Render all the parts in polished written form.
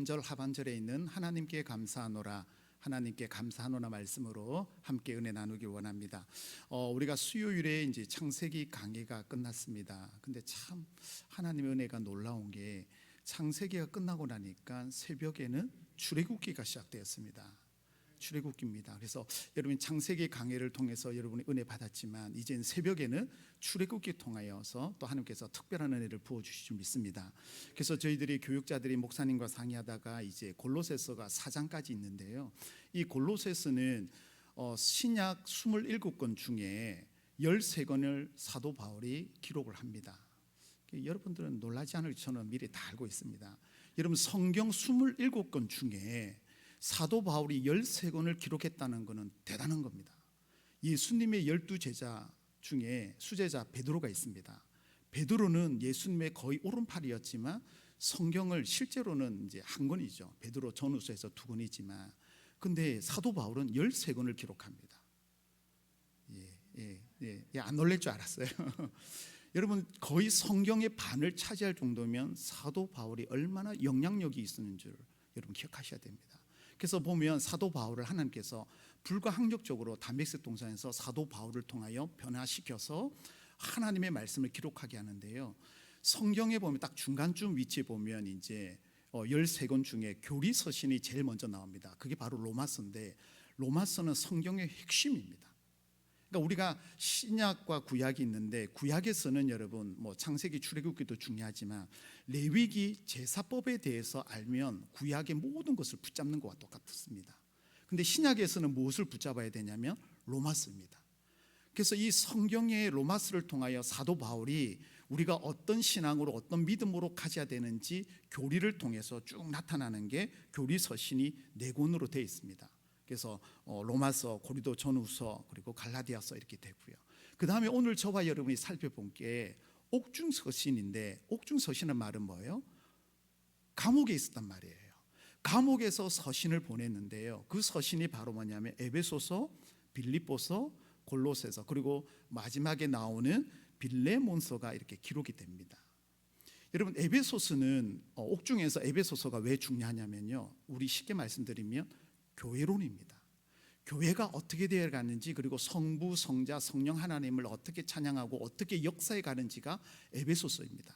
3절 하반절에 있는 하나님께 감사하노라, 하나님께 감사하노라 말씀으로 함께 은혜 나누길 원합니다. 우리가 수요일에 이제 창세기 강의가 끝났습니다. 근데 참 하나님의 은혜가 놀라운 게 창세기가 끝나고 나니까 새벽에는 출애굽기가 시작되었습니다. 출애굽기입니다. 그래서 여러분 창세기 강의를 통해서 여러분이 은혜 받았지만 이제는 새벽에는 출애굽기 통하여서 또 하나님께서 특별한 은혜를 부어주실 줄 믿습니다. 그래서 저희들이 교육자들이 목사님과 상의하다가 이제 골로새서가 4장까지 있는데요, 이 골로새서는 신약 27권 중에 13권을 사도 바울이 기록을 합니다. 여러분들은 놀라지 않을 저는 미리 다 알고 있습니다. 여러분 성경 27권 중에 사도 바울이 13권을 기록했다는 것은 대단한 겁니다. 예수님의 12제자 중에 수제자 베드로가 있습니다. 베드로는 예수님의 거의 오른팔이었지만 성경을 실제로는 이제 한 권이죠. 베드로 전후서에서 2권이지만 근데 사도 바울은 13권을 기록합니다. 안 놀랄 줄 알았어요. 여러분 거의 성경의 반을 차지할 정도면 사도 바울이 얼마나 영향력이 있었는 줄 여러분 기억하셔야 됩니다. 그래서 보면 사도 바울을 하나님께서 불가항력적으로 담메섹 동산에서 사도 바울을 통하여 변화시켜서 하나님의 말씀을 기록하게 하는데요, 성경에 보면 딱 중간쯤 위치에 보면 이제 13권 중에 교리서신이 제일 먼저 나옵니다. 그게 바로 로마서인데 로마서는 성경의 핵심입니다. 그러니까 우리가 신약과 구약이 있는데 구약에서는 여러분 창세기 출애굽기도 중요하지만 레위기 제사법에 대해서 알면 구약의 모든 것을 붙잡는 것과 똑같습니다. 근데 신약에서는 무엇을 붙잡아야 되냐면 로마서입니다. 그래서 이 성경의 로마서를 통하여 사도 바울이 우리가 어떤 신앙으로 어떤 믿음으로 가져야 되는지 교리를 통해서 쭉 나타나는 게 교리서신이 4권으로 되어 있습니다. 그래서 로마서, 고린도 전후서, 그리고 갈라디아서 이렇게 되고요. 그 다음에 오늘 저와 여러분이 살펴본 게 옥중서신인데, 옥중서신은 말은 뭐예요? 감옥에 있었단 말이에요. 감옥에서 서신을 보냈는데요, 그 서신이 바로 뭐냐면 에베소서, 빌립보서, 골로새서, 그리고 마지막에 나오는 빌레몬서가 이렇게 기록이 됩니다. 여러분 에베소서는 옥중에서 에베소서가 왜 중요하냐면요, 우리 쉽게 말씀드리면 교회론입니다. 교회가 어떻게 되어 가는지, 그리고 성부, 성자, 성령 하나님을 어떻게 찬양하고 어떻게 역사해 가는지가 에베소서입니다.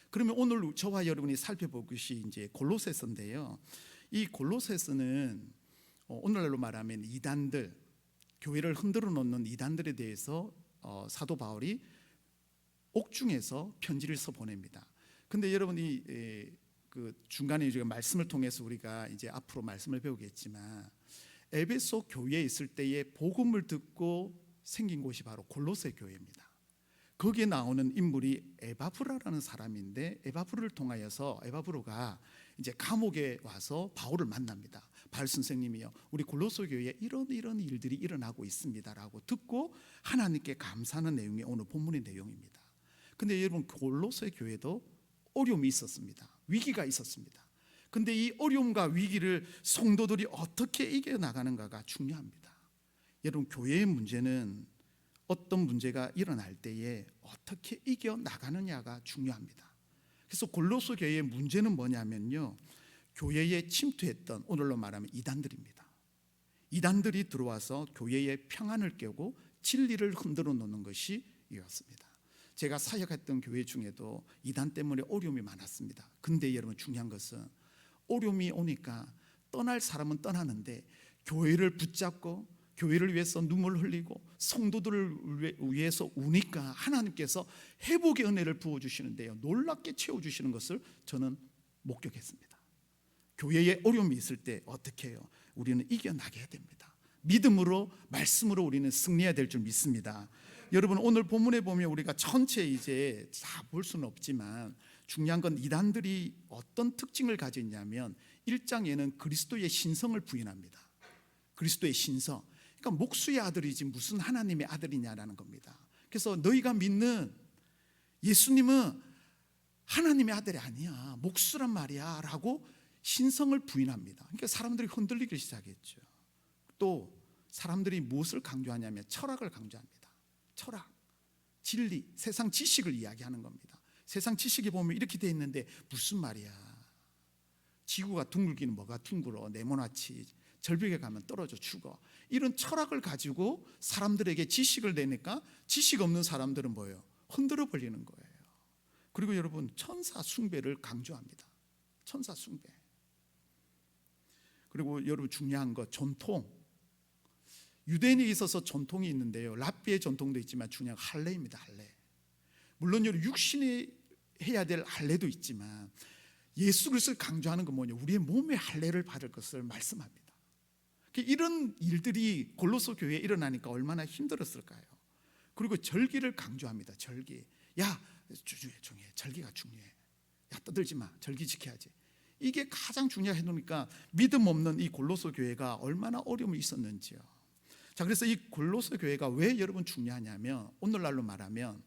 그러면 오늘 저와 여러분이 살펴볼 것이 이제 골로새서인데요, 이 골로새서는 오늘날로 말하면 이단들, 교회를 흔들어 놓는 이단들에 대해서 사도 바울이 옥중에서 편지를 써 보냅니다. 근데 여러분이 그 중간에 우리가 말씀을 통해서 우리가 이제 앞으로 말씀을 배우겠지만 에베소 교회에 있을 때에 복음을 듣고 생긴 곳이 바로 골로새 교회입니다. 거기에 나오는 인물이 에바브라라는 사람인데, 에바브를 통하여서 에바브로가 이제 감옥에 와서 바울을 만납니다. 바울 선생님이요, 우리 골로새 교회에 이런 일들이 일어나고 있습니다라고 듣고 하나님께 감사하는 내용이 오늘 본문의 내용입니다. 근데 여러분 골로새 교회도 어려움이 있었습니다. 위기가 있었습니다. 근데 이 어려움과 위기를 성도들이 어떻게 이겨나가는가가 중요합니다. 여러분 교회의 문제는 어떤 문제가 일어날 때에 어떻게 이겨나가느냐가 중요합니다. 그래서 골로새 교회의 문제는 뭐냐면요, 교회에 침투했던, 오늘로 말하면 이단들입니다. 이단들이 들어와서 교회의 평안을 깨고 진리를 흔들어 놓는 것이 이었습니다. 제가 사역했던 교회 중에도 이단 때문에 어려움이 많았습니다. 근데 여러분 중요한 것은 어려움이 오니까 떠날 사람은 떠나는데 교회를 붙잡고 교회를 위해서 눈물 흘리고 성도들을 위해서 우니까 하나님께서 회복의 은혜를 부어주시는데요, 놀랍게 채워주시는 것을 저는 목격했습니다. 교회에 어려움이 있을 때 어떻게 해요? 우리는 이겨나가야 됩니다. 믿음으로, 말씀으로 우리는 승리해야 될 줄 믿습니다. 여러분 오늘 본문에 보면 우리가 전체 이제 다 볼 수는 없지만 중요한 건 이단들이 어떤 특징을 가지고 있냐면 1장에는 그리스도의 신성을 부인합니다. 그리스도의 신성, 그러니까 목수의 아들이지 무슨 하나님의 아들이냐라는 겁니다. 그래서 너희가 믿는 예수님은 하나님의 아들이 아니야, 목수란 말이야 라고 신성을 부인합니다. 그러니까 사람들이 흔들리기 시작했죠. 또 사람들이 무엇을 강조하냐면 철학을 강조합니다. 철학, 진리, 세상 지식을 이야기하는 겁니다. 세상 지식이 보면 이렇게 돼 있는데 무슨 말이야, 지구가 둥글기는 뭐가 둥글어, 네모나치, 절벽에 가면 떨어져 죽어. 이런 철학을 가지고 사람들에게 지식을 내니까 지식 없는 사람들은 뭐예요? 흔들어 버리는 거예요. 그리고 여러분, 천사 숭배를 강조합니다. 천사 숭배. 그리고 여러분, 중요한 거 전통. 유대인에 있어서 전통이 있는데요, 랍비의 전통도 있지만 중요한 할례입니다. 할례. 물론 육신이 해야 될 할례도 있지만 예수 그리스도를 강조하는 건 뭐냐? 우리의 몸의 할례를 받을 것을 말씀합니다. 이런 일들이 골로새 교회에 일어나니까 얼마나 힘들었을까요? 그리고 절기를 강조합니다. 절기. 야, 중요해. 절기가 중요해. 야, 떠들지 마. 절기 지켜야지. 이게 가장 중요해 놓으니까 믿음 없는 이 골로새 교회가 얼마나 어려움이 있었는지요. 자, 그래서 이 골로새 교회가 왜 여러분 중요하냐면, 오늘날로 말하면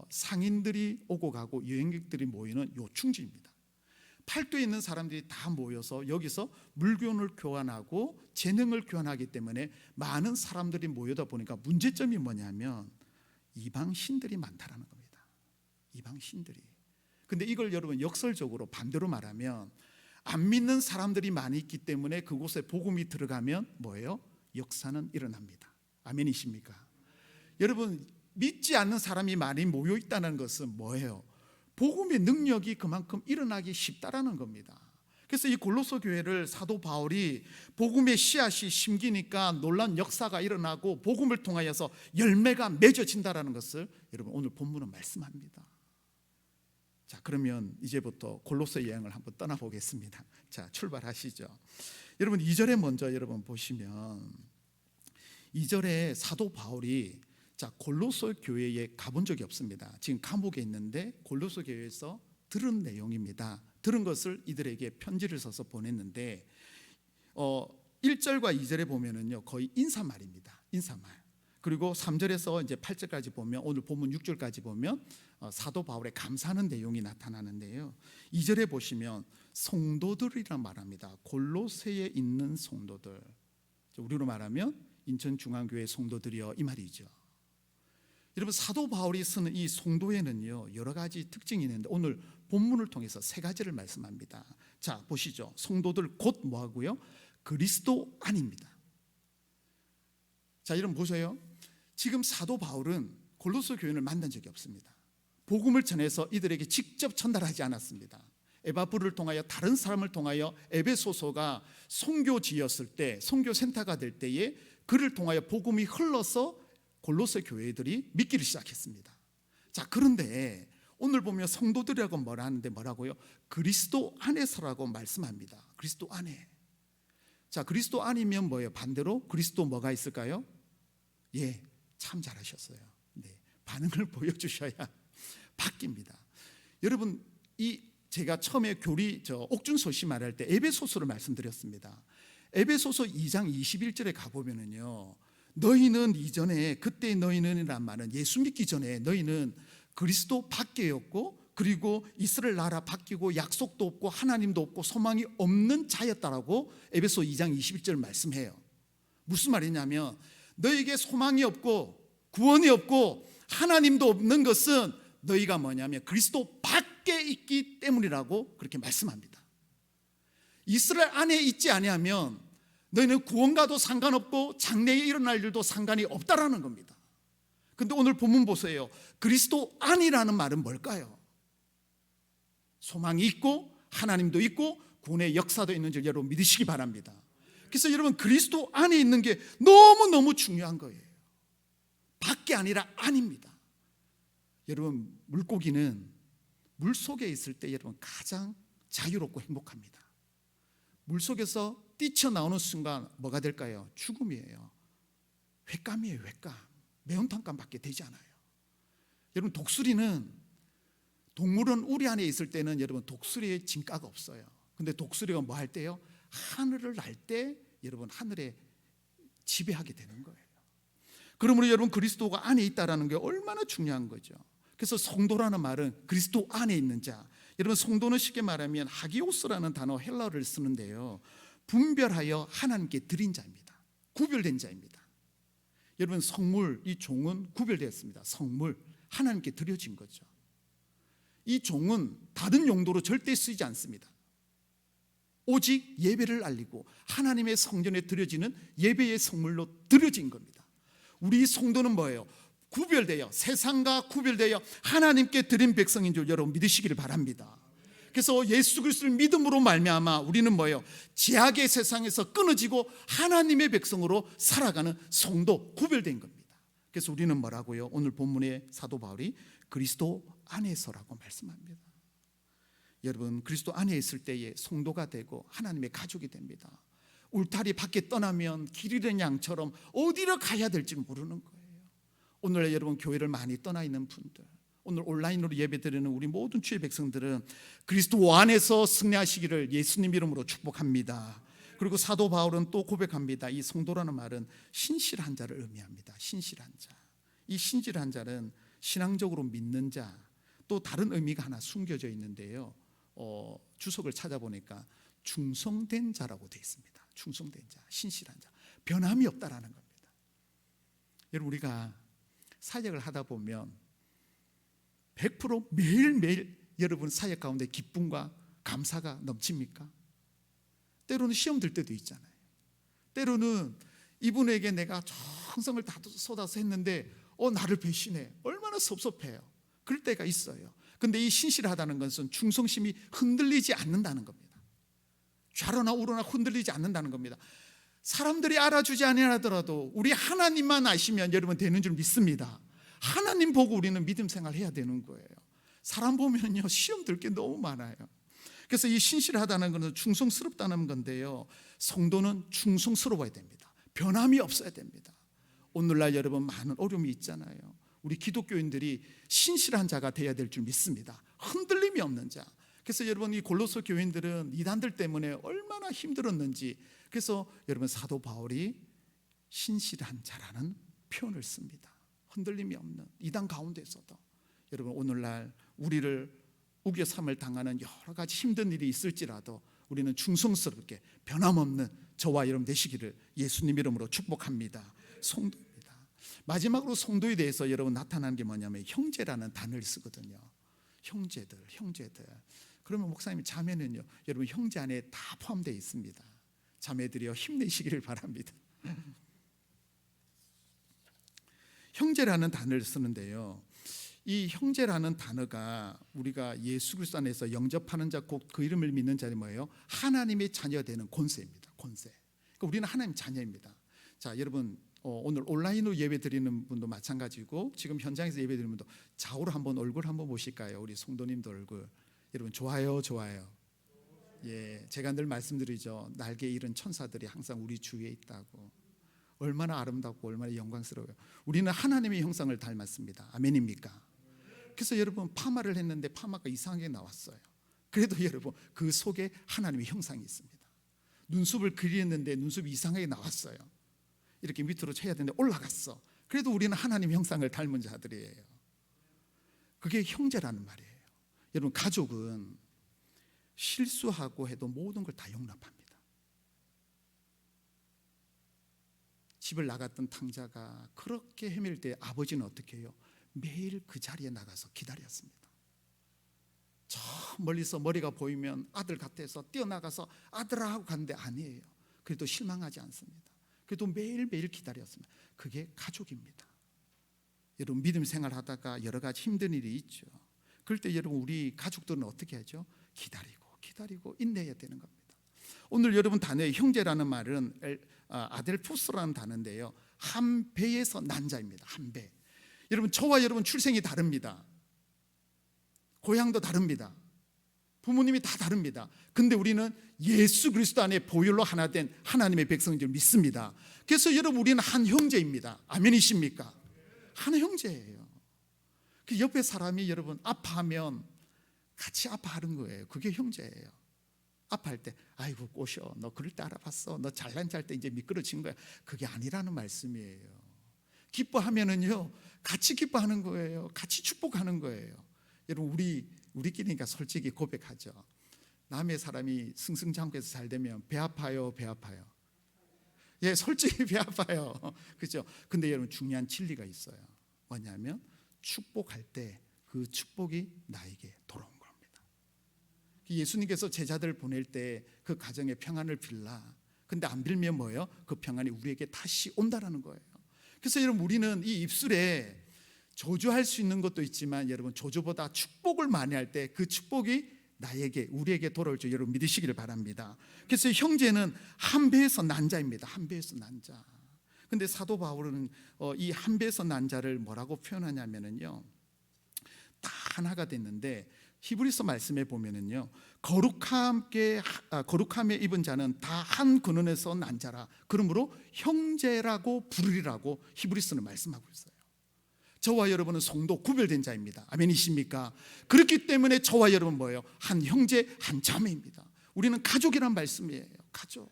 상인들이 오고 가고 여행객들이 모이는 요충지입니다. 팔도에 있는 사람들이 다 모여서 여기서 물건을 교환하고 재능을 교환하기 때문에 많은 사람들이 모여다 보니까 문제점이 뭐냐면 이방 신들이 많다라는 겁니다. 이방 신들이. 근데 이걸 여러분 역설적으로 반대로 말하면, 안 믿는 사람들이 많이 있기 때문에 그곳에 복음이 들어가면 뭐예요? 역사는 일어납니다. 아멘이십니까? 여러분, 믿지 않는 사람이 많이 모여 있다는 것은 뭐예요? 복음의 능력이 그만큼 일어나기 쉽다라는 겁니다. 그래서 이 골로새 교회를 사도 바울이 복음의 씨앗이 심기니까 놀란 역사가 일어나고 복음을 통하여서 열매가 맺어진다라는 것을 여러분 오늘 본문은 말씀합니다. 자, 그러면 이제부터 골로새 여행을 한번 떠나보겠습니다. 자, 출발하시죠. 여러분 2절에 먼저 여러분 보시면, 2절에 사도 바울이 골로새 교회에 가본 적이 없습니다. 지금 감옥에 있는데 골로새 교회에서 들은 내용입니다. 들은 것을 이들에게 편지를 써서 보냈는데 1절과 2절에 보면은요 거의 인사말입니다. 인사말. 그리고 3절에서 이제 8절까지 보면, 오늘 본문 6절까지 보면 사도 바울의 감사하는 내용이 나타나는데요, 2절에 보시면 성도들이란 말합니다. 골로새에 있는 성도들, 우리로 말하면 인천중앙교회 성도들이요, 이 말이죠. 여러분, 사도 바울이 쓰는 이 성도에는요 여러 가지 특징이 있는데 오늘 본문을 통해서 3가지를 말씀합니다. 자, 보시죠. 성도들 곧 뭐하고요? 그리스도 안입니다. 자, 여러분 보세요. 지금 사도 바울은 골로새 교인을 만난 적이 없습니다. 복음을 전해서 이들에게 직접 전달하지 않았습니다. 에바브를 통하여, 다른 사람을 통하여 에베소서가 선교지였을 때, 선교센터가 될 때에 그를 통하여 복음이 흘러서 골로새 교회들이 믿기를 시작했습니다. 자, 그런데 오늘 보면 성도들이라고 뭐라 하는데 뭐라고요? 그리스도 안에서라고 말씀합니다. 그리스도 안에. 자, 그리스도 안이면 뭐예요? 반대로 그리스도 뭐가 있을까요? 예, 참 잘하셨어요. 네, 반응을 보여주셔야 바뀝니다. 여러분, 제가 처음에 옥준소시 말할 때 에베소서를 말씀드렸습니다. 에베소서 2장 21절에 가보면은요, 너희는 이전에, 그때 너희는이란 말은 예수 믿기 전에 너희는 그리스도 밖에였고, 그리고 이스라엘 나라 바뀌고 약속도 없고 하나님도 없고 소망이 없는 자였다라고 에베소 2장 21절 말씀해요. 무슨 말이냐면, 너에게 소망이 없고 구원이 없고 하나님도 없는 것은 너희가 뭐냐면 그리스도 밖에 있기 때문이라고 그렇게 말씀합니다. 이스라엘 안에 있지 아니하면 너희는 구원과도 상관없고 장래에 일어날 일도 상관이 없다라는 겁니다. 근데 오늘 본문 보세요. 그리스도 안이라는 말은 뭘까요? 소망이 있고 하나님도 있고 구원의 역사도 있는 줄 여러분 믿으시기 바랍니다. 그래서 여러분, 그리스도 안에 있는 게 너무너무 중요한 거예요. 밖이 아니라 안입니다. 여러분, 물고기는 물속에 있을 때 여러분 가장 자유롭고 행복합니다. 물속에서 뛰쳐나오는 순간 뭐가 될까요? 죽음이에요. 횟감이에요. 횟감. 매운탕감밖에 되지 않아요. 여러분, 독수리는, 동물은 우리 안에 있을 때는 여러분 독수리의 진가가 없어요. 근데 독수리가 뭐 할 때요? 하늘을 날 때 여러분 하늘에 지배하게 되는 거예요. 그러므로 여러분, 그리스도가 안에 있다라는 게 얼마나 중요한 거죠. 그래서 성도라는 말은 그리스도 안에 있는 자. 여러분, 성도는 쉽게 말하면 하기오스라는 단어 헬라어를 쓰는데요, 분별하여 하나님께 드린 자입니다. 구별된 자입니다. 여러분, 성물, 이 종은 구별되었습니다. 성물, 하나님께 드려진 거죠. 이 종은 다른 용도로 절대 쓰이지 않습니다. 오직 예배를 알리고 하나님의 성전에 드려지는 예배의 성물로 드려진 겁니다. 우리 성도는 뭐예요? 구별되어, 세상과 구별되어 하나님께 드린 백성인 줄 여러분 믿으시기를 바랍니다. 그래서 예수 그리스도를 믿음으로 말미암아 우리는 뭐예요? 죄악의 세상에서 끊어지고 하나님의 백성으로 살아가는 성도, 구별된 겁니다. 그래서 우리는 뭐라고요? 오늘 본문의 사도 바울이 그리스도 안에서라고 말씀합니다. 여러분, 그리스도 안에 있을 때에 성도가 되고 하나님의 가족이 됩니다. 울타리 밖에 떠나면 길 잃은 양처럼 어디로 가야 될지 모르는 거예요. 오늘 여러분 교회를 많이 떠나 있는 분들, 오늘 온라인으로 예배드리는 우리 모든 주의 백성들은 그리스도 안에서 승리하시기를 예수님 이름으로 축복합니다. 그리고 사도 바울은 또 고백합니다. 이 성도라는 말은 신실한 자를 의미합니다. 신실한 자. 이 신실한 자는 신앙적으로 믿는 자, 또 다른 의미가 하나 숨겨져 있는데요. 주석을 찾아보니까 충성된 자라고 되어 있습니다. 충성된 자, 신실한 자, 변함이 없다라는 겁니다. 여러분, 우리가 사역을 하다 보면 100% 매일매일 여러분 사역 가운데 기쁨과 감사가 넘칩니까? 때로는 시험 들 때도 있잖아요. 때로는 이분에게 내가 정성을 다 쏟아서 했는데 나를 배신해. 얼마나 섭섭해요. 그럴 때가 있어요. 근데 이 신실하다는 것은 충성심이 흔들리지 않는다는 겁니다. 좌로나 우로나 흔들리지 않는다는 겁니다. 사람들이 알아주지 아니하더라도 우리 하나님만 아시면 여러분 되는 줄 믿습니다. 하나님 보고 우리는 믿음 생활 해야 되는 거예요. 사람 보면요 시험 들 게 너무 많아요. 그래서 이 신실하다는 것은 충성스럽다는 건데요, 성도는 충성스러워야 됩니다. 변함이 없어야 됩니다. 오늘날 여러분 많은 어려움이 있잖아요. 우리 기독교인들이 신실한 자가 되어야 될 줄 믿습니다. 흔들림이 없는 자. 그래서 여러분 이 골로새 교인들은 이단들 때문에 얼마나 힘들었는지, 그래서 여러분 사도 바울이 신실한 자라는 표현을 씁니다. 흔들림이 없는 이단 가운데서도 여러분 오늘날 우리를 우겨 삼을 당하는 여러 가지 힘든 일이 있을지라도 우리는 충성스럽게 변함없는 저와 여러분 되시기를 예수님 이름으로 축복합니다. 성도입니다. 마지막으로 성도에 대해서 여러분 나타나는 게 뭐냐면 형제라는 단어를 쓰거든요. 형제들. 그러면 목사님 자매는요, 여러분 형제 안에 다 포함되어 있습니다. 자매들이요 힘내시기를 바랍니다. 형제라는 단어를 쓰는데요, 이 형제라는 단어가 우리가 예수 그리스도 안에서 영접하는 자, 곧 그 이름을 믿는 자는 뭐예요? 하나님의 자녀가 되는 권세입니다. 권세. 그러니까 우리는 하나님 자녀입니다. 자, 여러분 오늘 온라인으로 예배 드리는 분도 마찬가지고 지금 현장에서 예배 드리는 분도 좌우로 한번 얼굴 한번 보실까요? 우리 성도님들 얼굴. 여러분 좋아요. 예, 제가 늘 말씀드리죠. 날개 잃은 천사들이 항상 우리 주위에 있다고. 얼마나 아름답고 얼마나 영광스러워요. 우리는 하나님의 형상을 닮았습니다. 아멘입니까? 그래서 여러분 파마를 했는데 파마가 이상하게 나왔어요. 그래도 여러분 그 속에 하나님의 형상이 있습니다. 눈썹을 그리했는데 눈썹이 이상하게 나왔어요. 이렇게 밑으로 쳐야 되는데 올라갔어. 그래도 우리는 하나님의 형상을 닮은 자들이에요. 그게 형제라는 말이에요. 여러분 가족은 실수하고 해도 모든 걸 다 용납합니다. 집을 나갔던 탕자가 그렇게 헤맬 때 아버지는 어떻게 해요? 매일 그 자리에 나가서 기다렸습니다. 저 멀리서 머리가 보이면 아들 같아서 뛰어나가서 아들아 하고 갔는데 아니에요. 그래도 실망하지 않습니다. 그래도 매일매일 기다렸습니다. 그게 가족입니다. 여러분 믿음 생활하다가 여러 가지 힘든 일이 있죠. 그럴 때 여러분 우리 가족들은 어떻게 하죠? 기다리고 인내해야 되는 겁니다. 오늘 여러분 단어의 형제라는 말은 아델푸스라는 단어인데요, 한 배에서 난 자입니다. 한 배. 여러분 저와 여러분 출생이 다릅니다. 고향도 다릅니다. 부모님이 다 다릅니다. 근데 우리는 예수 그리스도 안에 보혈로 하나 된 하나님의 백성인 줄 믿습니다. 그래서 여러분 우리는 한 형제입니다. 아멘이십니까? 한 형제예요. 그 옆에 사람이 여러분 아파하면 같이 아파하는 거예요. 그게 형제예요. 아파할 때 아이고 꼬셔, 너 그럴 때 알아봤어, 너 잘난 잘 때 이제 미끄러진 거야. 그게 아니라는 말씀이에요. 기뻐하면은요 같이 기뻐하는 거예요. 같이 축복하는 거예요. 여러분 우리끼리니까 솔직히 고백하죠. 남의 사람이 승승장구해서 잘 되면 배 아파요? 예, 솔직히 배 아파요. 그렇죠? 근데 여러분 중요한 진리가 있어요. 뭐냐면 축복할 때 그 축복이 나에게 돌아온 겁니다. 예수님께서 제자들 보낼 때 그 가정에 평안을 빌라. 근데 안 빌면 뭐예요? 그 평안이 우리에게 다시 온다라는 거예요. 그래서 여러분, 우리는 이 입술에 저주할 수 있는 것도 있지만 여러분, 저주보다 축복을 많이 할 때 그 축복이 나에게, 우리에게 돌아올 줄 여러분 믿으시기를 바랍니다. 그래서 형제는 한 배에서 난 자입니다. 한 배에서 난 자. 근데 사도 바울은 이 한 배에서 난 자를 뭐라고 표현하냐면요, 다 하나가 됐는데 히브리서 말씀에 보면은요, 거룩함에 입은 자는 다 한 근원에서 난 자라. 그러므로 형제라고 부르리라고 히브리서는 말씀하고 있어요. 저와 여러분은 성도 구별된 자입니다. 아멘이십니까? 그렇기 때문에 저와 여러분 뭐예요? 한 형제 한 자매입니다. 우리는 가족이란 말씀이에요. 가족.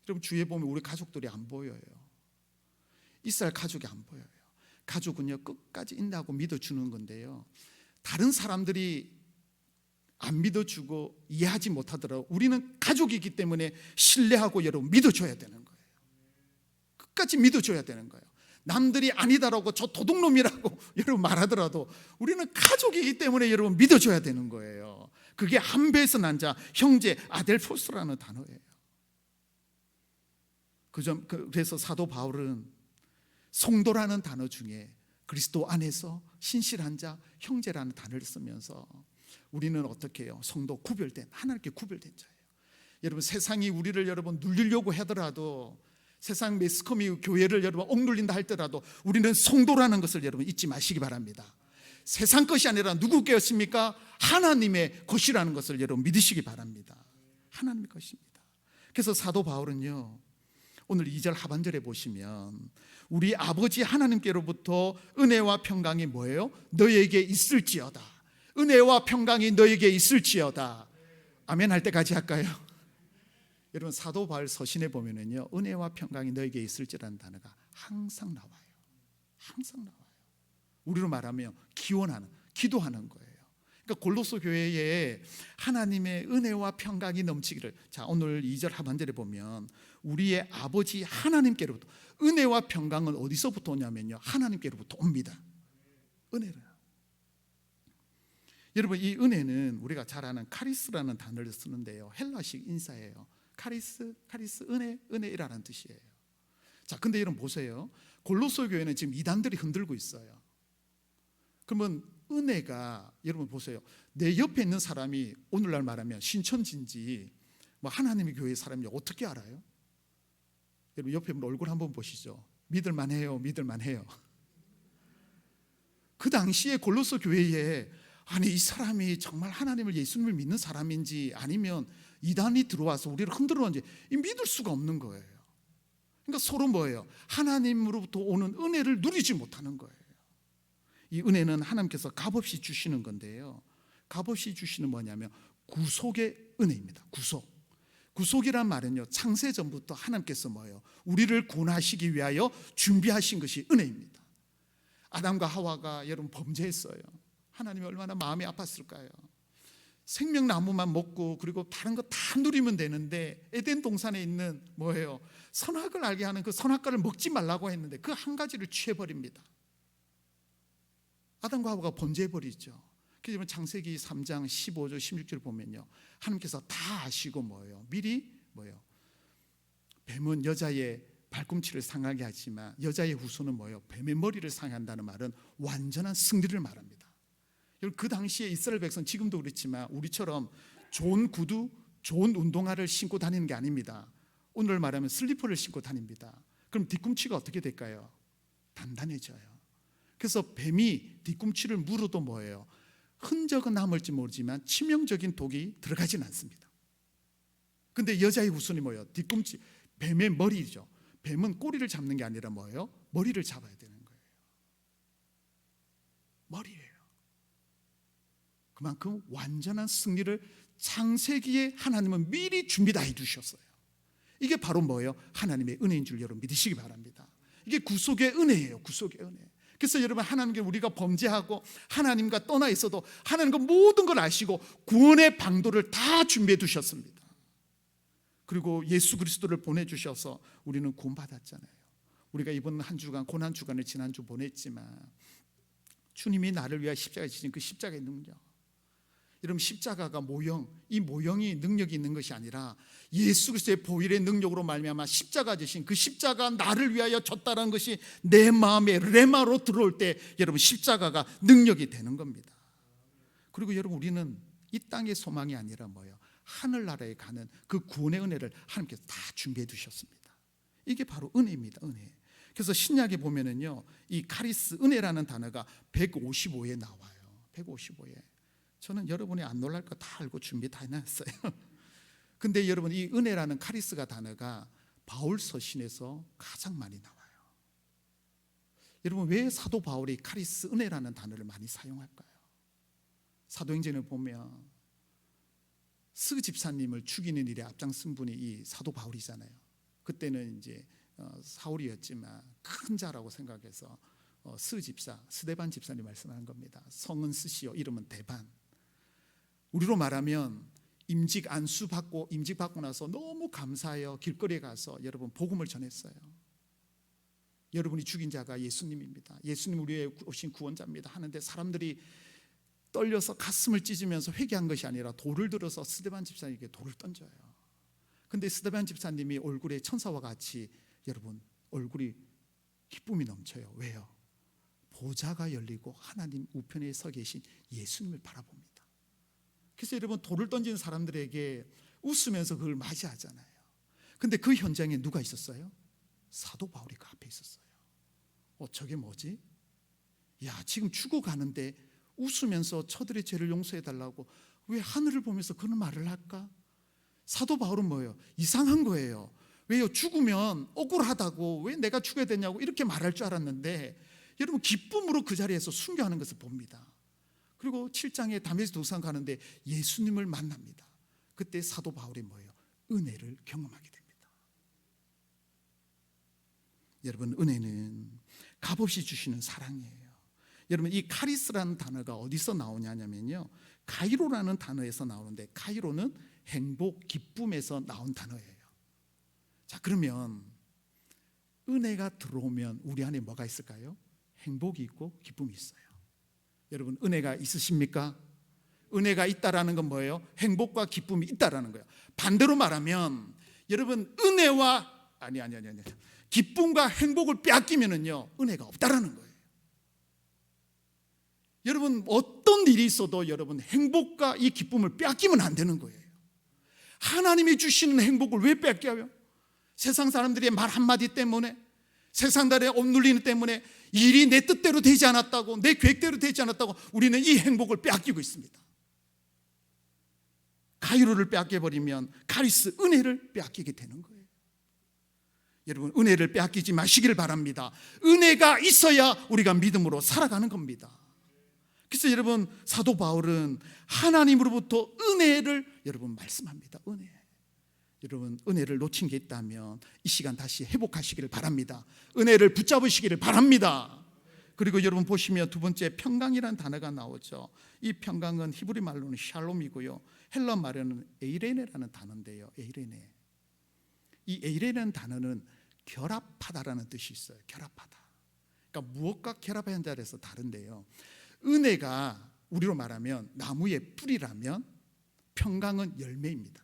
여러분, 주위에 보면 우리 가족들이 안 보여요. 이스라엘 가족이 안 보여요. 가족은요, 끝까지 인내하고 믿어주는 건데요, 다른 사람들이 안 믿어주고 이해하지 못하더라도 우리는 가족이기 때문에 신뢰하고 여러분 믿어줘야 되는 거예요. 끝까지 믿어줘야 되는 거예요. 남들이 아니다라고 저 도둑놈이라고 여러분 말하더라도 우리는 가족이기 때문에 여러분 믿어줘야 되는 거예요. 그게 한 배에서 난 자, 형제, 아델포스라는 단어예요. 그래서 사도 바울은 성도라는 단어 중에 그리스도 안에서 신실한 자, 형제라는 단어를 쓰면서 우리는 어떻게 해요? 성도 구별된, 하나님께 구별된 자예요. 여러분, 세상이 우리를 여러분 눌리려고 하더라도, 세상 매스컴이 교회를 여러분 억눌린다 할더라도 우리는 성도라는 것을 여러분 잊지 마시기 바랍니다. 세상 것이 아니라 누구 것입니까? 하나님의 것이라는 것을 여러분 믿으시기 바랍니다. 하나님의 것입니다. 그래서 사도 바울은요, 오늘 2절 하반절에 보시면 우리 아버지 하나님께로부터 은혜와 평강이 뭐예요? 너에게 있을지어다. 은혜와 평강이 너에게 있을지어다. 아멘 할 때까지 할까요? 여러분, 사도 바울 서신에 보면은요, 은혜와 평강이 너에게 있을지라는 단어가 항상 나와요. 항상 나와요. 우리로 말하면 기원하는, 기도하는 거예요. 그러니까 골로새 교회에 하나님의 은혜와 평강이 넘치기를. 자, 오늘 2절 하반절에 보면 우리의 아버지 하나님께로부터, 은혜와 평강은 어디서부터 오냐면요, 하나님께로부터 옵니다. 은혜를. 여러분, 이 은혜는 우리가 잘 아는 카리스라는 단어를 쓰는데요, 헬라식 인사예요. 카리스, 은혜라는 뜻이에요. 자, 근데 여러분 보세요. 골로새 교회는 지금 이단들이 흔들고 있어요. 그러면 은혜가, 여러분 보세요. 내 옆에 있는 사람이 오늘날 말하면 신천지인지 뭐 하나님의 교회 사람인지 어떻게 알아요? 여러분, 옆에 분 얼굴 한번 보시죠. 믿을만해요, 믿을만해요. 그 당시에 골로새 교회에 아니, 이 사람이 정말 하나님을, 예수님을 믿는 사람인지 아니면 이단이 들어와서 우리를 흔들었는지 믿을 수가 없는 거예요. 그러니까 서로 뭐예요? 하나님으로부터 오는 은혜를 누리지 못하는 거예요. 이 은혜는 하나님께서 값없이 주시는 건데요, 값없이 주시는 뭐냐면 구속의 은혜입니다. 구속이란 말은요, 창세 전부터 하나님께서 뭐예요? 우리를 구원하시기 위하여 준비하신 것이 은혜입니다. 아담과 하와가 여러분 범죄했어요. 하나님이 얼마나 마음이 아팠을까요? 생명나무만 먹고 그리고 다른 거 다 누리면 되는데 에덴 동산에 있는 뭐예요? 선악을 알게 하는 그 선악과를 먹지 말라고 했는데 그 한 가지를 취해버립니다. 아담과 하와가 범죄해버리죠. 그래서 창세기 3장 15절 16절 보면요, 하나님께서 다 아시고 뭐예요? 미리 뭐예요? 뱀은 여자의 발꿈치를 상하게 하지만 여자의 후손은 뭐예요? 뱀의 머리를 상한다는 말은 완전한 승리를 말합니다. 그 당시에 이스라엘 백성, 지금도 그렇지만 우리처럼 좋은 구두, 좋은 운동화를 신고 다니는 게 아닙니다. 오늘 말하면 슬리퍼를 신고 다닙니다. 그럼 뒤꿈치가 어떻게 될까요? 단단해져요. 그래서 뱀이 뒤꿈치를 물어도 뭐예요? 흔적은 남을지 모르지만 치명적인 독이 들어가진 않습니다. 근데 여자의 후손이 뭐예요? 뒤꿈치, 뱀의 머리죠. 뱀은 꼬리를 잡는 게 아니라 뭐예요? 머리를 잡아야 되는 거예요. 머리예요. 그만큼 완전한 승리를 창세기에 하나님은 미리 준비 다 해두셨어요. 이게 바로 뭐예요? 하나님의 은혜인 줄 여러분 믿으시기 바랍니다. 이게 구속의 은혜예요. 구속의 은혜. 그래서 여러분, 하나님께 우리가 범죄하고 하나님과 떠나 있어도 하나님과 모든 걸 아시고 구원의 방도를 다 준비해 두셨습니다. 그리고 예수 그리스도를 보내주셔서 우리는 구원받았잖아요. 우리가 이번 한 주간, 고난 주간을 지난주 보냈지만 주님이 나를 위하여 십자가에 지신 그 십자가의 능력, 여러분 십자가가 모형, 이 모형이 능력이 있는 것이 아니라 예수 그리스도의 보혈의 능력으로 말미암아 십자가 지신 그 십자가 나를 위하여 졌다는 것이 내 마음에 레마로 들어올 때 여러분 십자가가 능력이 되는 겁니다. 그리고 여러분 우리는 이 땅의 소망이 아니라 뭐예요? 하늘나라에 가는 그 구원의 은혜를 하나님께서 다 준비해 두셨습니다. 이게 바로 은혜입니다. 은혜. 그래서 신약에 보면은요, 이 카리스 은혜라는 단어가 155에 나와요. 155에. 저는 여러분이 안 놀랄 거 다 알고 준비 다 해놨어요. 근데 여러분 이 은혜라는 카리스가 단어가 바울 서신에서 가장 많이 나와요. 여러분 왜 사도 바울이 카리스 은혜라는 단어를 많이 사용할까요? 사도행전을 보면 스 집사님을 죽이는 일에 앞장선 분이 이 사도 바울이잖아요. 그때는 이제 사울이었지만 큰 자라고 생각해서 스 집사, 스데반 집사님 말씀하는 겁니다. 성은 스시요 이름은 데반. 우리로 말하면 임직 안수 받고 임직 받고 나서 너무 감사해요. 길거리에 가서 여러분 복음을 전했어요. 여러분이 죽인 자가 예수님입니다. 예수님 우리의 오신 구원자입니다 하는데 사람들이 떨려서 가슴을 찢으면서 회개한 것이 아니라 돌을 들어서 스데반 집사님에게 돌을 던져요. 근데 스데반 집사님이 얼굴에 천사와 같이 여러분 얼굴이 기쁨이 넘쳐요. 왜요? 보좌가 열리고 하나님 우편에 서 계신 예수님을 바라봅니다. 그래서 여러분 돌을 던지는 사람들에게 웃으면서 그걸 맞이하잖아요. 근데 그 현장에 누가 있었어요? 사도 바울이 그 앞에 있었어요. 저게 뭐지? 야, 지금 죽어가는데 웃으면서 저들의 죄를 용서해 달라고 왜 하늘을 보면서 그런 말을 할까? 사도 바울은 뭐예요? 이상한 거예요. 왜요? 죽으면 억울하다고 왜 내가 죽어야 되냐고 이렇게 말할 줄 알았는데 여러분 기쁨으로 그 자리에서 순교하는 것을 봅니다. 그리고 7장에 다메섹 도상 가는데 예수님을 만납니다. 그때 사도 바울이 뭐예요? 은혜를 경험하게 됩니다. 여러분 은혜는 값없이 주시는 사랑이에요. 여러분 이 카리스라는 단어가 어디서 나오냐면요, 카이로라는 단어에서 나오는데 카이로는 행복, 기쁨에서 나온 단어예요. 자, 그러면 은혜가 들어오면 우리 안에 뭐가 있을까요? 행복이 있고 기쁨이 있어요. 여러분 은혜가 있으십니까? 은혜가 있다라는 건 뭐예요? 행복과 기쁨이 있다라는 거예요. 반대로 말하면 여러분 은혜와 아니 기쁨과 행복을 빼앗기면은요 은혜가 없다라는 거예요. 여러분 어떤 일이 있어도 여러분 행복과 이 기쁨을 빼앗기면 안 되는 거예요. 하나님이 주시는 행복을 왜 빼앗겨요? 세상 사람들의 말 한마디 때문에, 세상 달에 억눌리는 때문에 일이 내 뜻대로 되지 않았다고, 내 계획대로 되지 않았다고 우리는 이 행복을 빼앗기고 있습니다. 가이로를 빼앗겨버리면 카리스 은혜를 빼앗기게 되는 거예요. 여러분 은혜를 빼앗기지 마시기를 바랍니다. 은혜가 있어야 우리가 믿음으로 살아가는 겁니다. 그래서 여러분 사도 바울은 하나님으로부터 은혜를 여러분 말씀합니다. 은혜. 여러분 은혜를 놓친 게 있다면 이 시간 다시 회복하시기를 바랍니다. 은혜를 붙잡으시기를 바랍니다. 그리고 여러분 보시면 두 번째 평강이라는 단어가 나오죠. 이 평강은 히브리 말로는 샬롬이고요, 헬라 말로는 에이레네라는 단어인데요. 에이레네. 이 에이레네라는 단어는 결합하다라는 뜻이 있어요. 결합하다. 그러니까 무엇과 결합한 자리에서 다른데요. 은혜가 우리로 말하면 나무의 뿌리라면 평강은 열매입니다.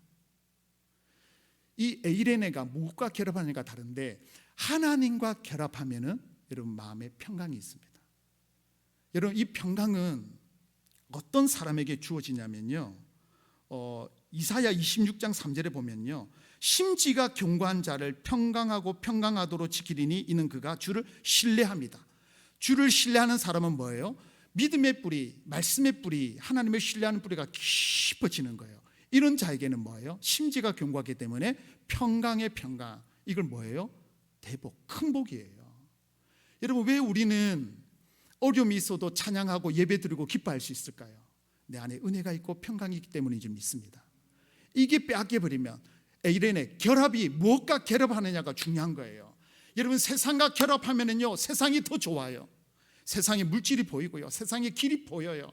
이 에이레네가 무엇과 결합하느냐가 다른데 하나님과 결합하면은 여러분 마음에 평강이 있습니다. 여러분 이 평강은 어떤 사람에게 주어지냐면요, 이사야 26장 3절에 보면요, 심지가 견고한 자를 평강하고 평강하도록 지키리니 이는 그가 주를 신뢰합니다. 주를 신뢰하는 사람은 뭐예요? 믿음의 뿌리, 말씀의 뿌리, 하나님을 신뢰하는 뿌리가 깊어지는 거예요. 이런 자에게는 뭐예요? 심지가 견고하기 때문에 평강의 평강. 이걸 뭐예요? 대복, 큰 복이에요. 여러분 왜 우리는 어려움이 있어도 찬양하고 예배드리고 기뻐할 수 있을까요? 내 안에 은혜가 있고 평강이 있기 때문인 줄 믿습니다. 이게 빼앗겨버리면 에이레네, 결합이 무엇과 결합하느냐가 중요한 거예요. 여러분 세상과 결합하면은요 세상이 더 좋아요. 세상에 물질이 보이고요, 세상에 길이 보여요.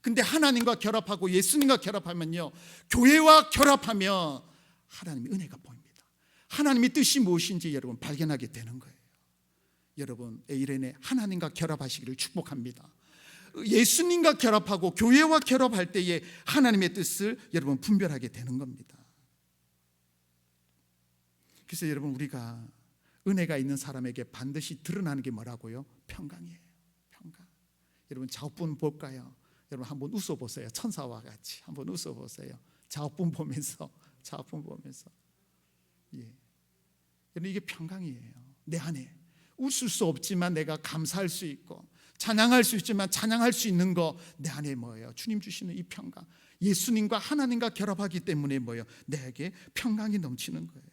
근데 하나님과 결합하고 예수님과 결합하면요, 교회와 결합하면 하나님의 은혜가 보입니다. 하나님의 뜻이 무엇인지 여러분 발견하게 되는 거예요. 여러분 에이레네 하나님과 결합하시기를 축복합니다. 예수님과 결합하고 교회와 결합할 때에 하나님의 뜻을 여러분 분별하게 되는 겁니다. 그래서 여러분 우리가 은혜가 있는 사람에게 반드시 드러나는 게 뭐라고요? 평강이에요. 평강. 여러분 좌우분 볼까요? 여러분 한번 웃어보세요. 천사와 같이 한번 웃어보세요. 좌우분 보면서 예. 여러분 이게 평강이에요. 내 안에 웃을 수 없지만 내가 감사할 수 있고, 찬양할 수 있지만 찬양할 수 있는 거 내 안에 뭐예요? 주님 주시는 이 평강. 예수님과 하나님과 결합하기 때문에 뭐예요? 내게 평강이 넘치는 거예요.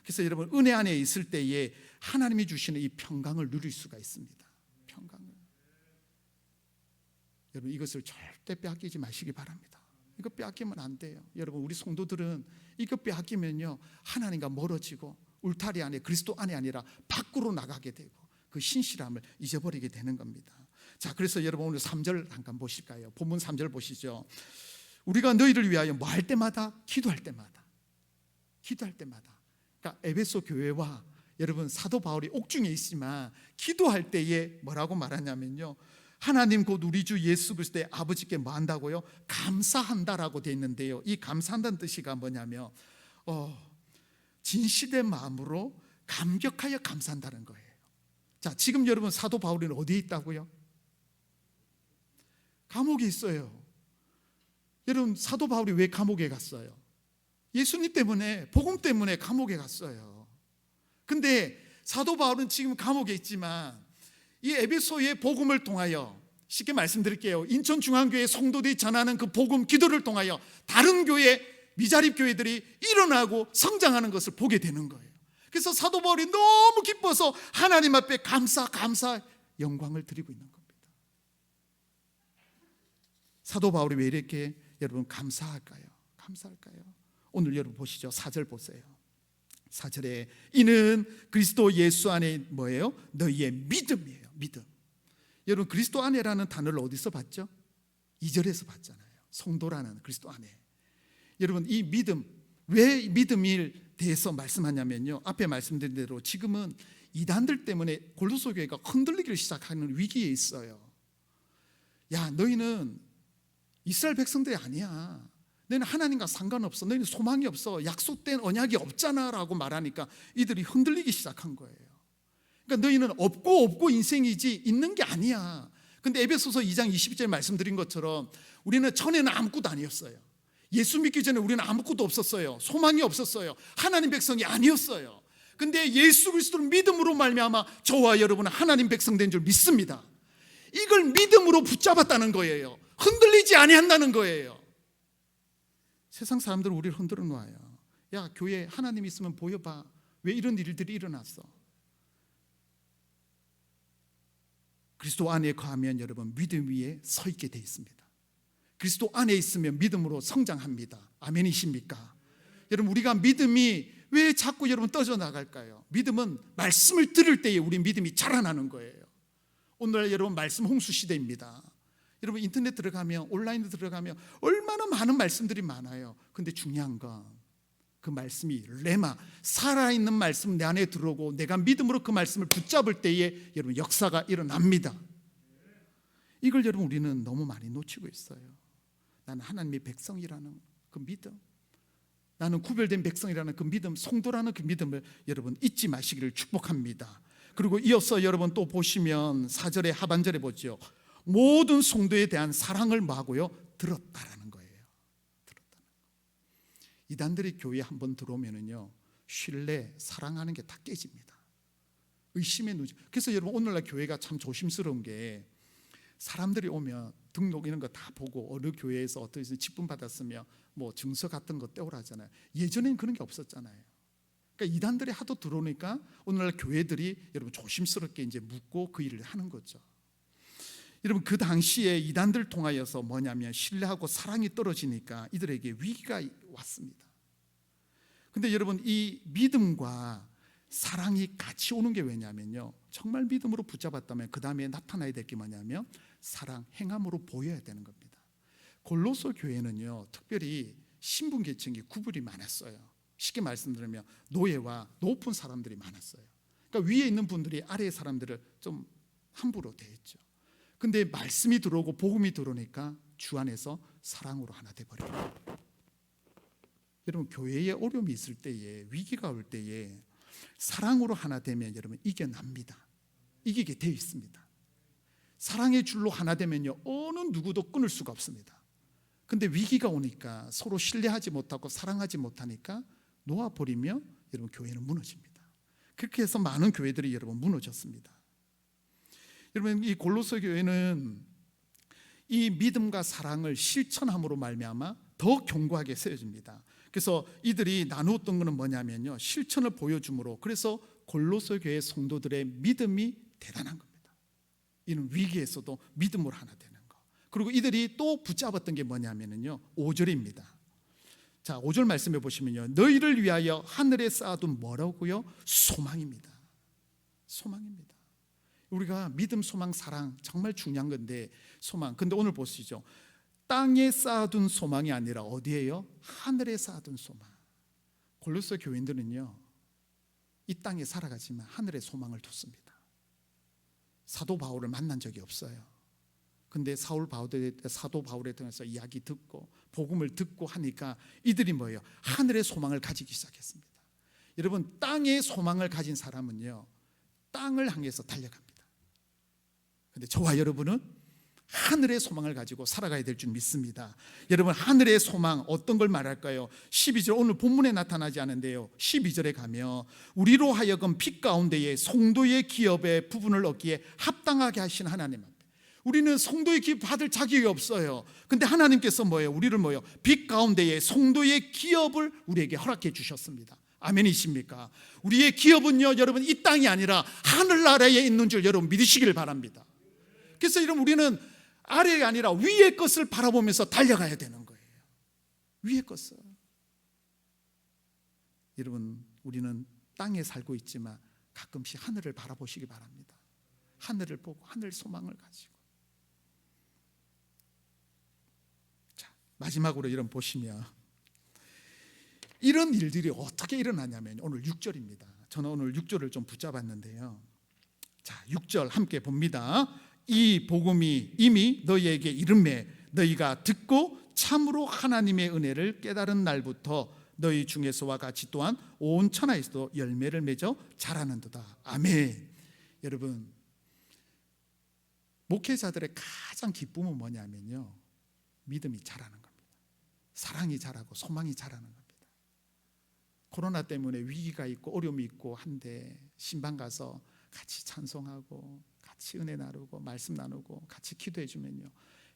그래서 여러분 은혜 안에 있을 때에 하나님이 주시는 이 평강을 누릴 수가 있습니다. 평강을. 여러분 이것을 절대 빼앗기지 마시기 바랍니다. 이거 빼앗기면 안 돼요. 여러분 우리 성도들은 이거 빼앗기면요 하나님과 멀어지고 울타리 안에 그리스도 안에 아니라 밖으로 나가게 되고 그 신실함을 잊어버리게 되는 겁니다. 자, 그래서 여러분 오늘 3절 잠깐 보실까요? 본문 3절 보시죠. 우리가 너희를 위하여 뭐 할 때마다 기도할 때마다 그러니까 에베소 교회와 여러분 사도 바울이 옥중에 있지만 기도할 때에 뭐라고 말하냐면요, 하나님 곧 우리 주 예수 그리스도의 아버지께 뭐 한다고요? 감사한다라고 되어 있는데요, 이 감사한다는 뜻이가 뭐냐면 진실된 마음으로 감격하여 감사한다는 거예요. 자, 지금 여러분 사도 바울은 어디에 있다고요? 감옥에 있어요. 여러분 사도 바울이 왜 감옥에 갔어요? 예수님 때문에, 복음 때문에 감옥에 갔어요. 근데 사도 바울은 지금 감옥에 있지만 이 에베소의 복음을 통하여, 쉽게 말씀드릴게요, 인천중앙교회 성도들이 전하는 그 복음 기도를 통하여 다른 교회, 미자립 교회들이 일어나고 성장하는 것을 보게 되는 거예요. 그래서 사도 바울이 너무 기뻐서 하나님 앞에 감사 영광을 드리고 있는 겁니다. 사도 바울이 왜 이렇게 여러분 감사할까요? 오늘 여러분 보시죠. 4절 보세요. 4절에 이는 그리스도 예수 안에 뭐예요? 너희의 믿음이에요. 믿음. 여러분 그리스도 안에라는 단어를 어디서 봤죠? 2절에서 봤잖아요. 성도라는 그리스도 안에. 여러분 이 믿음, 왜 믿음에 대해서 말씀하냐면요, 앞에 말씀드린 대로 지금은 이단들 때문에 골로새 교회가 흔들리기 시작하는 위기에 있어요. 야, 너희는 이스라엘 백성들이 아니야. 너희는 하나님과 상관없어. 너희는 소망이 없어. 약속된 언약이 없잖아 라고 말하니까 이들이 흔들리기 시작한 거예요. 그러니까 너희는 없고 인생이지 있는 게 아니야. 근데 에베소서 2장 22절 말씀드린 것처럼 우리는 전에는 아무것도 아니었어요. 예수 믿기 전에 우리는 아무것도 없었어요. 소망이 없었어요. 하나님 백성이 아니었어요. 근데 예수 그리스도를 믿음으로 말미암아 저와 여러분은 하나님 백성 된 줄 믿습니다. 이걸 믿음으로 붙잡았다는 거예요. 흔들리지 아니한다는 거예요. 세상 사람들은 우리를 흔들어 놓아요. 야, 교회 하나님 있으면 보여봐. 왜 이런 일들이 일어났어? 그리스도 안에 거하면 여러분 믿음 위에 서 있게 돼 있습니다. 그리스도 안에 있으면 믿음으로 성장합니다. 아멘이십니까? 여러분 우리가 믿음이 왜 자꾸 여러분 떠져 나갈까요? 믿음은 말씀을 들을 때에 우리 믿음이 자라나는 거예요. 오늘날 여러분 말씀 홍수 시대입니다. 여러분 인터넷 들어가면, 온라인 들어가면 얼마나 많은 말씀들이 많아요. 근데 중요한 건 그 말씀이 레마, 살아있는 말씀 내 안에 들어오고 내가 믿음으로 그 말씀을 붙잡을 때에 여러분 역사가 일어납니다. 이걸 여러분 우리는 너무 많이 놓치고 있어요. 나는 하나님의 백성이라는 그 믿음, 나는 구별된 백성이라는 그 믿음, 성도라는 그 믿음을 여러분 잊지 마시기를 축복합니다. 그리고 이어서 여러분 또 보시면 4절의 하반절에 보죠. 모든 성도에 대한 사랑을 뭐하고요? 들었다라는 거예요. 들었다는 거. 이단들이 교회에 한번 들어오면은요, 신뢰, 사랑하는 게 다 깨집니다. 의심의 누적. 그래서 여러분 오늘날 교회가 참 조심스러운 게, 사람들이 오면 등록 이런 거 다 보고 어느 교회에서 어떻게 직분 받았으며 뭐 증서 같은 거 떼오라잖아요. 예전에는 그런 게 없었잖아요. 그러니까 이단들이 하도 들어오니까 오늘날 교회들이 여러분 조심스럽게 이제 묻고 그 일을 하는 거죠. 여러분 그 당시에 이단들 통하여서 뭐냐면 신뢰하고 사랑이 떨어지니까 이들에게 위기가 왔습니다. 근데 여러분 이 믿음과 사랑이 같이 오는 게 왜냐면요, 정말 믿음으로 붙잡았다면 그 다음에 나타나야 될 게 뭐냐면 사랑, 행함으로 보여야 되는 겁니다. 골로새 교회는요 특별히 신분 계층이 구분이 많았어요. 쉽게 말씀드리면 노예와 높은 사람들이 많았어요. 그러니까 위에 있는 분들이 아래의 사람들을 좀 함부로 대했죠. 근데 말씀이 들어오고 복음이 들어오니까 주 안에서 사랑으로 하나 돼버려요. 여러분, 교회에 어려움이 있을 때에, 위기가 올 때에 사랑으로 하나 되면 여러분 이겨납니다. 이기게 되어 있습니다. 사랑의 줄로 하나 되면요, 어느 누구도 끊을 수가 없습니다. 근데 위기가 오니까 서로 신뢰하지 못하고 사랑하지 못하니까 놓아버리며 여러분 교회는 무너집니다. 그렇게 해서 많은 교회들이 여러분 무너졌습니다. 여러분, 이 골로새 교회는 이 믿음과 사랑을 실천함으로 말미암아 더 견고하게 세워집니다. 그래서 이들이 나누었던 것은 뭐냐면요, 실천을 보여줌으로, 그래서 골로새 교회 성도들의 믿음이 대단한 겁니다. 이는 위기에서도 믿음으로 하나 되는 거. 그리고 이들이 또 붙잡았던 게 뭐냐면요, 5절입니다. 자, 5절 말씀해 보시면요, 너희를 위하여 하늘에 쌓아둔 뭐라고요? 소망입니다. 소망입니다. 우리가 믿음, 소망, 사랑 정말 중요한 건데, 소망. 근데 오늘 보시죠, 땅에 쌓아둔 소망이 아니라 어디예요? 하늘에 쌓아둔 소망. 골로새 교인들은요, 이 땅에 살아가지만 하늘에 소망을 뒀습니다. 사도 바울을 만난 적이 없어요. 근데 사도 바울에 통해서 이야기 듣고 복음을 듣고 하니까 이들이 뭐예요? 하늘의 소망을 가지기 시작했습니다. 여러분, 땅의 소망을 가진 사람은요, 땅을 향해서 달려갑니다. 근데 저와 여러분은 하늘의 소망을 가지고 살아가야 될 줄 믿습니다. 여러분, 하늘의 소망 어떤 걸 말할까요? 12절, 오늘 본문에 나타나지 않은데요, 12절에 가면 우리로 하여금 빛 가운데에 성도의 기업의 부분을 얻기에 합당하게 하신 하나님 앞에, 우리는 성도의 기업 받을 자격이 없어요. 근데 하나님께서 뭐예요? 우리를 뭐예요? 빛 가운데에 성도의 기업을 우리에게 허락해 주셨습니다. 아멘이십니까? 우리의 기업은요, 여러분, 이 땅이 아니라 하늘나라에 있는 줄 여러분 믿으시길 바랍니다. 그래서 여러분, 우리는 아래가 아니라 위의 것을 바라보면서 달려가야 되는 거예요. 위의 것을. 여러분, 우리는 땅에 살고 있지만 가끔씩 하늘을 바라보시기 바랍니다. 하늘을 보고 하늘 소망을 가지고. 자, 마지막으로 여러분 보시면 이런 일들이 어떻게 일어나냐면 오늘 6절입니다. 저는 오늘 6절을 좀 붙잡았는데요. 자, 6절 함께 봅니다. 이 복음이 이미 너희에게 이름에 너희가 듣고 참으로 하나님의 은혜를 깨달은 날부터 너희 중에서와 같이 또한 온 천하에서도 열매를 맺어 자라는도다. 아멘. 여러분, 목회자들의 가장 기쁨은 뭐냐면요, 믿음이 자라는 겁니다. 사랑이 자라고 소망이 자라는 겁니다. 코로나 때문에 위기가 있고 어려움이 있고 한데 신방 가서 같이 찬송하고 같이 은혜 나누고 말씀 나누고 같이 기도해 주면요,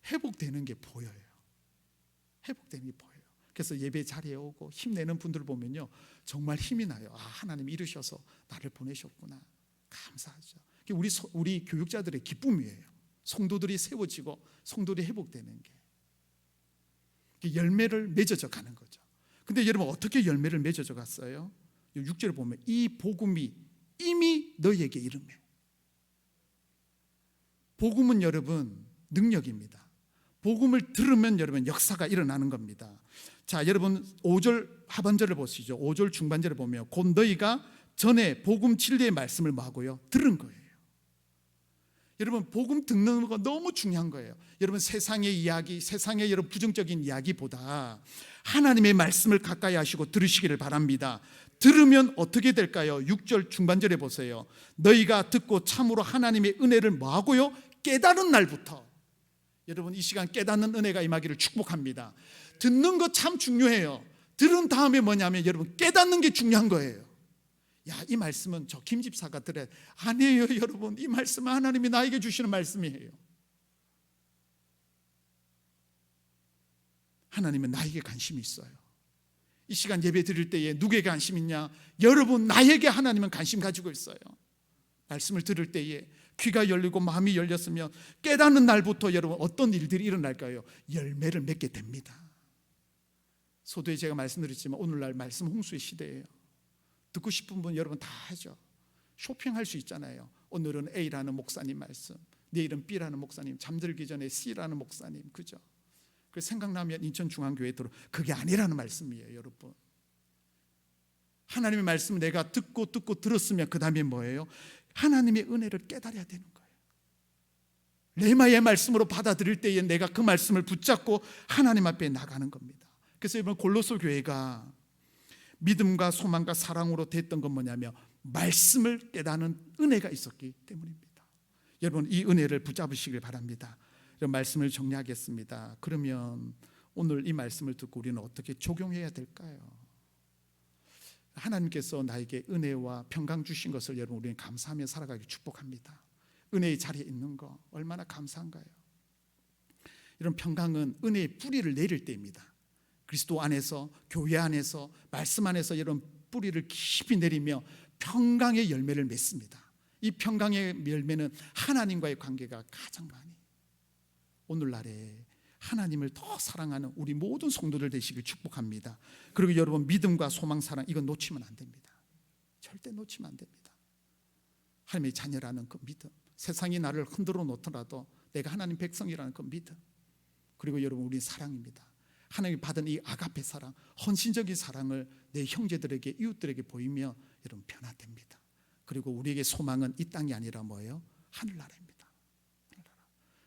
회복되는 게 보여요. 회복되는 게 보여요. 그래서 예배 자리에 오고 힘내는 분들 보면요, 정말 힘이 나요. 아, 하나님 이르셔서 나를 보내셨구나. 감사하죠. 우리 교육자들의 기쁨이에요. 성도들이 세워지고 성도들이 회복되는 게 열매를 맺어져 가는 거죠. 근데 여러분, 어떻게 열매를 맺어져 갔어요? 6절을 보면 이 복음이 이미 너희에게 이름에. 복음은 여러분 능력입니다. 복음을 들으면 여러분 역사가 일어나는 겁니다. 자, 여러분 5절 하반절을 보시죠. 5절 중반절을 보면 곧 너희가 전에 복음 진리의 말씀을 뭐하고요? 들은 거예요. 여러분, 복음 듣는 거 너무 중요한 거예요. 여러분, 세상의 이야기, 세상의 여러 부정적인 이야기보다 하나님의 말씀을 가까이 하시고 들으시기를 바랍니다. 들으면 어떻게 될까요? 6절 중반절에 보세요. 너희가 듣고 참으로 하나님의 은혜를 뭐하고요? 깨달은 날부터. 여러분, 이 시간 깨닫는 은혜가 임하기를 축복합니다. 듣는 거 참 중요해요. 들은 다음에 뭐냐면 여러분, 깨닫는 게 중요한 거예요. 야, 이 말씀은 저 김 집사가 들어야 아니에요. 여러분, 이 말씀은 하나님이 나에게 주시는 말씀이에요. 하나님은 나에게 관심이 있어요. 이 시간 예배 드릴 때에 누구에게 관심 있냐? 여러분, 나에게 하나님은 관심 가지고 있어요. 말씀을 들을 때에 귀가 열리고 마음이 열렸으면 깨닫는 날부터 여러분 어떤 일들이 일어날까요? 열매를 맺게 됩니다. 소도에 제가 말씀드렸지만 오늘날 말씀 홍수의 시대예요. 듣고 싶은 분 여러분 다 하죠. 쇼핑할 수 있잖아요. 오늘은 A라는 목사님 말씀, 내일은 B라는 목사님, 잠들기 전에 C라는 목사님, 그죠? 그래서 생각나면 인천중앙교회 들어. 그게 아니라는 말씀이에요. 여러분, 하나님의 말씀을 내가 듣고 들었으면 그 다음에 뭐예요? 하나님의 은혜를 깨달아야 되는 거예요. 레마의 말씀으로 받아들일 때에 내가 그 말씀을 붙잡고 하나님 앞에 나가는 겁니다. 그래서 이번 골로새 교회가 믿음과 소망과 사랑으로 됐던 건 뭐냐면 말씀을 깨닫는 은혜가 있었기 때문입니다. 여러분, 이 은혜를 붙잡으시길 바랍니다. 말씀을 정리하겠습니다. 그러면 오늘 이 말씀을 듣고 우리는 어떻게 적용해야 될까요? 하나님께서 나에게 은혜와 평강 주신 것을 여러분 우리는 감사하며 살아가기 축복합니다. 은혜의 자리에 있는 거 얼마나 감사한가요? 이런 평강은 은혜의 뿌리를 내릴 때입니다. 그리스도 안에서, 교회 안에서, 말씀 안에서 이런 뿌리를 깊이 내리며 평강의 열매를 맺습니다. 이 평강의 열매는 하나님과의 관계가 가장 많이, 오늘날에 하나님을 더 사랑하는 우리 모든 성도들 되시길 축복합니다. 그리고 여러분, 믿음과 소망, 사랑, 이건 놓치면 안 됩니다. 절대 놓치면 안 됩니다. 하나님의 자녀라는 그 믿음, 세상이 나를 흔들어 놓더라도 내가 하나님 백성이라는 그 믿음, 그리고 여러분, 우리 사랑입니다. 하나님이 받은 이 아가페 사랑, 헌신적인 사랑을 내 형제들에게, 이웃들에게 보이며 여러분 변화됩니다. 그리고 우리에게 소망은 이 땅이 아니라 뭐예요? 하늘나라입니다. 하늘나라.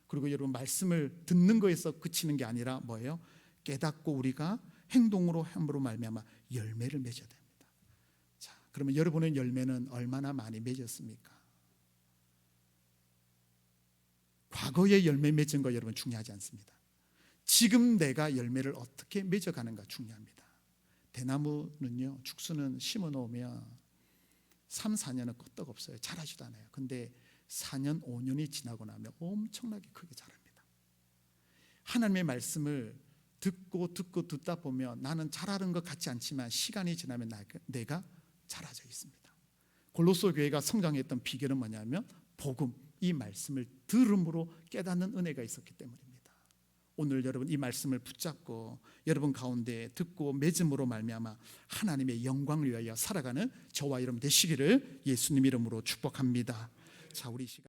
그리고 여러분, 말씀을 듣는 거에서 그치는 게 아니라 뭐예요? 깨닫고 우리가 행동으로 함으로 말미암아 열매를 맺어야 됩니다. 자, 그러면 여러분의 열매는 얼마나 많이 맺었습니까? 과거의 열매 맺은 거 여러분 중요하지 않습니다. 지금 내가 열매를 어떻게 맺어가는가 중요합니다. 대나무는요, 죽순은 심어 놓으면 3, 4년은 끄떡없어요. 자라지도 않아요. 근데 4년, 5년이 지나고 나면 엄청나게 크게 자랍니다. 하나님의 말씀을 듣다 보면 나는 자라는 것 같지 않지만 시간이 지나면 내가 자라져 있습니다. 골로새 교회가 성장했던 비결은 뭐냐면 복음, 이 말씀을 들음으로 깨닫는 은혜가 있었기 때문입니다. 오늘 여러분 이 말씀을 붙잡고 여러분 가운데 듣고 맺음으로 말미암아 하나님의 영광을 위하여 살아가는 저와 여러분 되시기를 예수님 이름으로 축복합니다. 자, 우리 시간